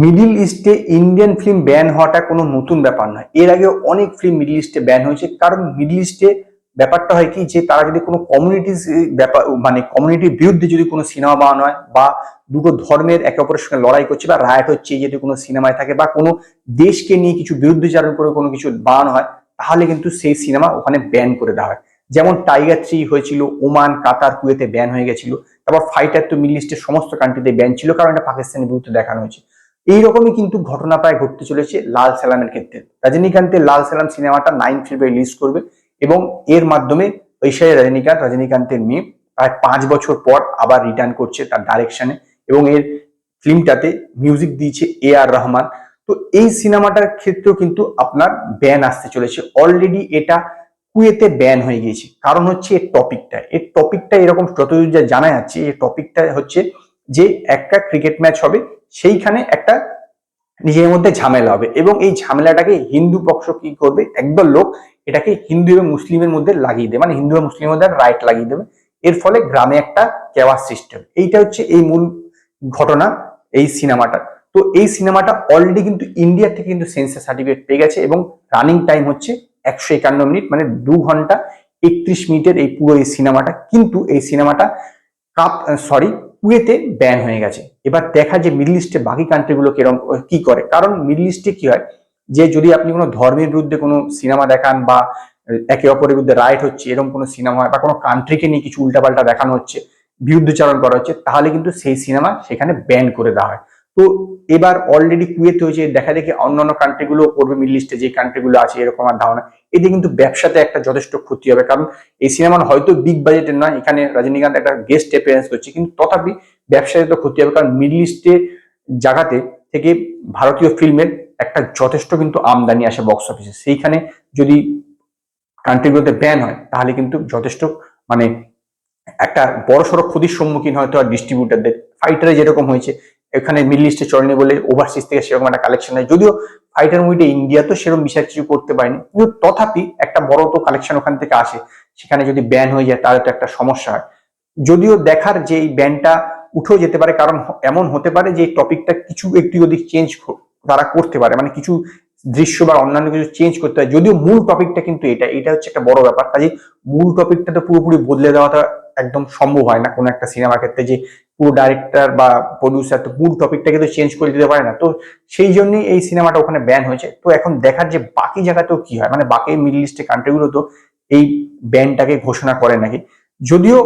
Middle ইস্টে Indian film ban হওয়াটা কোনো নতুন ব্যাপার নয়। এর আগে অনেক ফিল্ম মিডিল ইস্টে ব্যান হয়েছে, কারণ মিডিল ইস্টে ব্যাপারটা হয় কি, যে তারা যদি কোনো কমিউনিটির ব্যাপার মানে কমিউনিটির বিরুদ্ধে যদি কোনো সিনেমা বানানো হয়, বা দুটো ধর্মের একে অপরের সঙ্গে লড়াই করছে বা রায়ট হচ্ছে, এই যদি কোনো সিনেমায় থাকে, বা কোনো দেশকে নিয়ে কিছু বিরুদ্ধচারণ করে কোনো কিছু বানানো হয়, তাহলে কিন্তু সেই সিনেমা ওখানে ব্যান করে দেওয়া হয়। যেমন টাইগার 3 হয়েছিল, ওমান, কাতার, কুয়েতে ব্যান হয়ে গেছিল। তারপর ফাইটার তো মিডল ইস্টের সমস্ত কান্ট্রিতে ব্যান ছিল, কারণ এটা পাকিস্তানের বিরুদ্ধে দেখানো হয়েছে। এইরকমই কিন্তু ঘটনা প্রায় ঘটতে চলেছে লাল সালামের ক্ষেত্রে। রজনীকান্তের লাল সালাম সিনেমাটা 9 ফেব্রুয়ারি রিলিজ করবে, এবং এর মাধ্যমে ঐশ্বরিয়া রজনীকান্তের মেয়ে প্রায় 5 বছর পর আবার রিটার্ন করছে তার ডাইরেকশনে, এবং এর ফিল্মটাতে মিউজিক দিয়েছে A.R. রহমান। তো এই সিনেমাটার ক্ষেত্রেও কিন্তু আপনার ব্যান আসতে চলেছে। অলরেডি এটা কুয়েতে ব্যান হয়ে গিয়েছে। কারণ হচ্ছে এর টপিকটা এরকম, যতদূর যা জানা যাচ্ছে, এই টপিকটা হচ্ছে যে একটা ক্রিকেট ম্যাচ হবে, সেইখানে একটা নিজের মধ্যে ঝামেলা হবে, এবং এই ঝামেলাটাকে হিন্দু পক্ষ কি করবে, একদল লোক এটাকে হিন্দু এবং মুসলিমের মধ্যে লাগিয়ে দেবে, মানে হিন্দু এবং মুসলিমের মধ্যে রাইট লাগিয়ে দেবে। এর ফলে গ্রামে একটা কেওয়াস সিস্টেম। এইটা হচ্ছে এই মূল ঘটনা এই সিনেমাটা। তো এই সিনেমাটা অলরেডি কিন্তু ইন্ডিয়া থেকে কিন্তু সেন্সর সার্টিফিকেট পেয়ে গেছে, এবং রানিং টাইম হচ্ছে 151 মিনিট, মানে 2 ঘন্টা 31 মিনিটের এই পুরো এই সিনেমাটা। কিন্তু এই সিনেমাটা কুয়েতে ব্যান হয়ে গেছে। এবার দেখা যে মিডল ইস্টে বাকি কান্ট্রিগুলো কিরকম কি করে। কারণ মিডল ইস্টে কি হয়, যে যদি আপনি কোনো ধর্মের বিরুদ্ধে কোনো সিনেমা দেখান, বা একে অপরের বিরুদ্ধে রাইট হচ্ছে এরকম কোনো সিনেমা হয়, বা কোনো কান্ট্রিকে নিয়ে কিছু উল্টাপাল্টা দেখানো হচ্ছে, বিরুদ্ধচারণ করা হচ্ছে, তাহলে কিন্তু সেই সিনেমা সেখানে ব্যান করে দেওয়া হয়। তো এবার অলরেডি কুয়েতে হয়েছে, দেখা দেখি অন্যান্য কান্ট্রিগুলো করবে, মিডল ইস্টে যে কান্ট্রিগুলো আছে, এরকম আমার ধারণা। এতে কিন্তু ব্যবসাতে একটা যথেষ্ট ক্ষতি হবে, কারণ এই সিনেমার হয়তো বিগ বাজেটের নয়, এখানে রজনীকান্ত একটা গেস্ট অ্যাপিয়ারেন্স করছে, কিন্তু তথাপি ব্যবসায় তো ক্ষতি হবে, কারণ মিডল ইস্টে জায়গাতে থেকে ভারতীয় ফিল্মের একটা যথেষ্ট কিন্তু আমদানি আসে বক্স অফিসে। সেইখানে যদি কান্ট্রিগুলোতে ব্যান হয়, তাহলে কিন্তু যথেষ্ট মানে একটা বড়সড় ক্ষতির সম্মুখীন হয়তো আর ডিস্ট্রিবিউটারদের। ফাইটারে যেরকম হয়েছে, এখানে মিডল ইস্টে চলেনি বলে ওভারসিজ থেকে সেরকম একটা কালেকশন হয়, যদিও ফাইটার মুভিটা ইন্ডিয়া তো সেরকম বিশেষ কিছু করতে পারেনি, কিন্তু তথাপি একটা বড় তো কালেকশন ওখান থেকে আসে। সেখানে যদি ব্যান হয়ে যায়, তাহলে তো একটা সমস্যা হয়। যদিও দেখার যে এই ব্যানটা উঠেও যেতে পারে, কারণ এমন হতে পারে যে এই টপিকটা কিছু একটু যদি চেঞ্জ তারা করতে পারে, মানে কিছু দৃশ্য বা অন্যান্য কিছু চেঞ্জ করতে হয়। যদিও মূল টপিকটা কিন্তু এটা হচ্ছে একটা বড় ব্যাপার। কাজে মূল টপিকটা তো পুরোপুরি বদলে দেওয়াটা একদম সম্ভব হয় না কোনো একটা সিনেমার ক্ষেত্রে, যে পুরো ডাইরেক্টর বা প্রডিউসার তো মূল টপিকটাকে তো চেঞ্জ করে দিতে পারে না। তো সেই জন্যই এই সিনেমাটা ওখানে ব্যান হয়েছে। তো এখন দেখার যে বাকি জায়গাতেও কি হয়, মানে বাকি মিডল ইস্টের কান্ট্রিগুলো তো এই ব্যানটাকে ঘোষণা করে নাকি। যদিও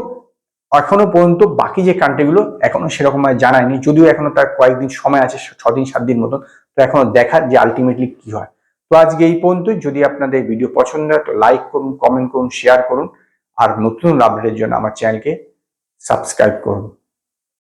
এখনো পর্যন্ত বাকি যে কান্ট্রিগুলো এখনো সেরকম ভাবে জানায়নি, যদিও এখনো তার কয়েকদিন সময় আছে, 6 দিন 7 দিন মতন। তো এখনো দেখার যে আলটিমেটলি কি হয়। তো আজকে এই পর্যন্তই। যদি আপনাদের ভিডিও পছন্দ হয় তো লাইক করুন, কমেন্ট করুন, শেয়ার করুন, আর নতুন আপডেটের জন্য আমার চ্যানেলকে সাবস্ক্রাইব করুন।